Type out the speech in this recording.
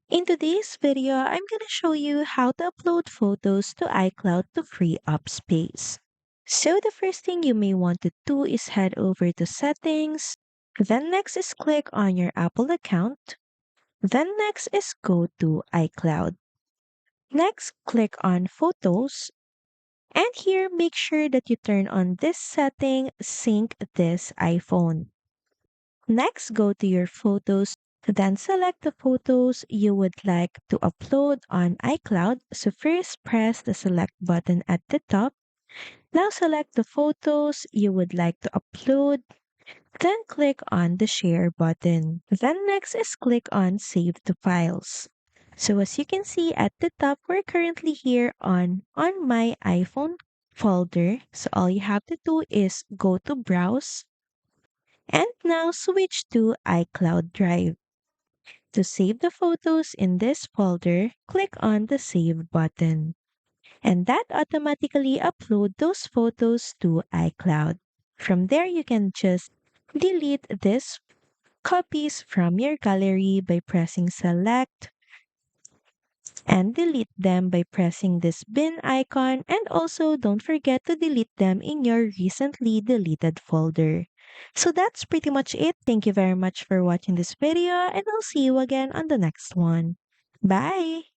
In today's video, I'm going to show you how to upload photos to iCloud to free up space. So the first thing you may want to do is head over to Settings. Then next is click on your Apple account. Then next is go to iCloud. Next, click on Photos. And here, make sure that you turn on this setting, Sync this iPhone. Next, go to your photos, then select the photos you would like to upload on iCloud. So first press the select button at the top. Now select the photos you would like to upload, then click on the share button. Then next is click on save the files. So as you can see at the top, we're currently here on my iPhone folder. So all you have to do is go to browse and now switch to iCloud Drive. To save the photos in this folder, click on the Save button. And that automatically upload those photos to iCloud. From there, you can just delete these copies from your gallery by pressing Select and delete them by pressing this bin icon, and also don't forget to delete them in your recently deleted folder. So that's pretty much it. Thank you very much for watching this video, and I'll see you again on the next one. Bye!